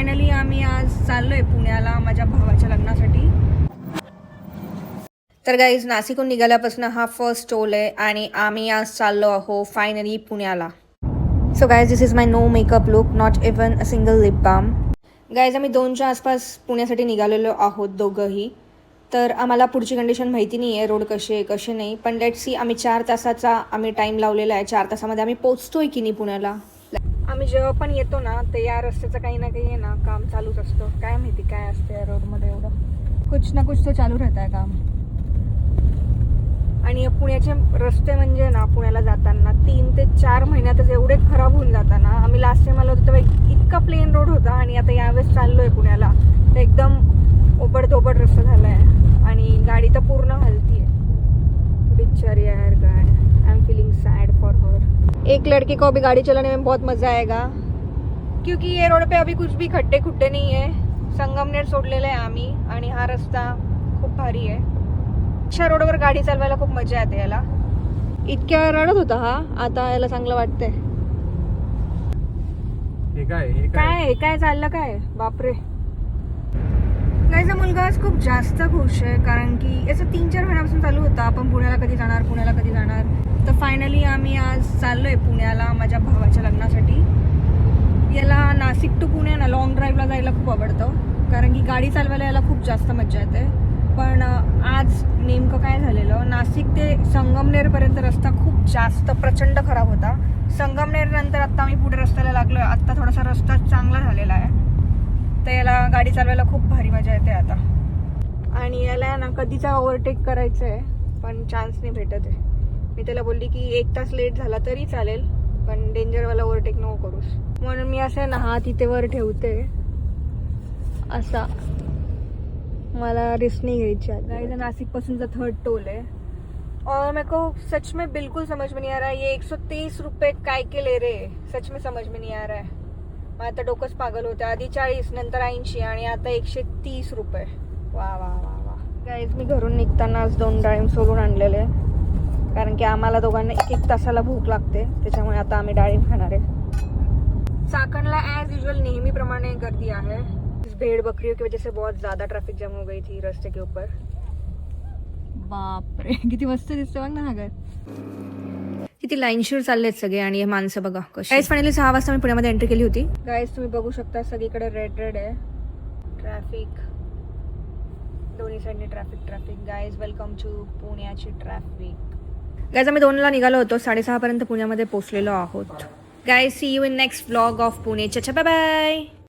Finally आम्ही आज चाललोय पुण्याला माझ्या भावाच्या लग्नासाठी. तर गाईज नाशिकहून निघाल्यापासून हा फर्स्ट स्टॉल आहे आणि आम्ही आज चाललो आहो फायनली पुण्याला. So guys this is my no makeup look, not even a single lip balm. Guys आम्ही 2च्या आसपास पुण्यासाठी निघालेलो आहोत दोघंही. तर आम्हाला पुढची कंडिशन माहिती नाही आहे, रोड कसे आहे कसे नाही, पण लेट सी. आम्ही 4 तासाचा टाईम लावलेला आहे. 4 तासामध्ये आम्ही पोचतोय की नाही पुण्याला. आम्ही जेव्हा पण येतो ना तर या रस्त्याचं काही ना काही आहे ना काम चालूच असतं. काय माहिती काय असतं या रोडमध्ये, एवढं कुछ ना कुछ तो चालू राहत आहे काम. आणि पुण्याचे रस्ते म्हणजे ना पुण्याला जाताना 3 ते 4 महिन्यातच एवढे खराब होऊन जाताना. आम्ही लास्ट टाइम आलो होतो तेव्हा इतका प्लेन रोड होता आणि आता यावेळेस चाललोय पुण्याला तर एकदम ओबडधोबड रस्ता झाला आहे आणि गाडी तर पूर्ण हलती है. बिचारी यार गाड़ी, I am feeling sad for her. एक लड़के को अभी गाड़ी चलाने में बहुत मज़ा आएगा क्योंकि ये रोड पे अभी कुछ भी खड्डे खुड्डे नहीं है. संगमनेर सोडलेलं आहे आम्ही आणि हा रस्ता खूप भारी आहे. अशा रोडवर गाडी चालवायला खूप मजा येते. याला इतक्या रडत होता हा, आता याला चांगलं वाटतंय. काय चाललं काय बापरे. गाईचा मुलगा आज खूप जास्त खुश आहे कारण की याचं 3-4 महिन्यापासून चालू होता आपण पुण्याला कधी जाणार पुण्याला कधी जाणार. तर फायनली आम्ही आज चाललोय पुण्याला माझ्या भावाच्या लग्नासाठी. याला नाशिक टू पुणे ना लॉंग ड्राईव्हला जायला खूप आवडतं कारण की गाडी चालवायला याला खूप जास्त मजा येते. पण आज नेमकं काय झालेलं, नाशिक ते संगमनेरपर्यंत रस्ता खूप जास्त प्रचंड खराब होता. संगमनेर नंतर आत्ता आम्ही पुढे रस्त्याला लागलोय. आत्ता थोडासा रस्ता चांगला झालेला आहे तर याला गाडी चालवायला खूप भारी मजा येते आता. आणि याला ना कधीचा ओव्हरटेक करायचं आहे पण चान्स नाही भेटत आहे. मी त्याला बोलली की 1 तास लेट झाला तरी चालेल पण डेंजरवाला ओव्हरटेक नको करूस, म्हणून मी असं ना हात इथे वर ठेवते असा. मला रिस्क नहीं घ्यायची आहे. गाइस नासिक पासूनचा 3rd टोल है और मेरे को सच में बिल्कुल समझ में नहीं आ रहा है ये 130 रुपये काय के ले रहे. सच में समझ में नहीं आ रहा है. आता डोकंच पागल होतं. आधी 40 नंतर 80 आणि आता 130 रुपये. वा वा वा वा. गाईज मी घरून निघताना आज 2 डाळिंब सोलून आणलेले कारण की आम्हाला दोघांना 1-1 तासाला भूक लागते त्याच्यामुळे आता आम्ही डाळिंब खाणार आहे. चाकणला ॲज युजुअल नेहमीप्रमाणे गर्दी आहे. इस भेड़ बकरियों की वजह से बहुत ज़्यादा ट्रैफिक जम हो गई थी रास्ते के ऊपर. बाप रे किती मस्त दिसतं बघ ना हा घर. किती लाईनशीर चाललेत सगळे आणि हे माणसं बघा कशी. गाईज फायनली 6 वाजता मी पुण्यामध्ये एंट्री केली होती. गाईज तुम्ही बघू शकता सगळीकडे रेड आहे ट्रॅफिक. दोन्ही साईडने ट्रॅफिक. गाईज वेलकम टू पुण्याची ट्रॅफिक. गाईज आम्ही 2ला निघालो होतो. 6:30 पर्यंत पुण्यामध्ये पोहोचलेलो आहोत. Guys see you in next vlog of Pune. Bye bye.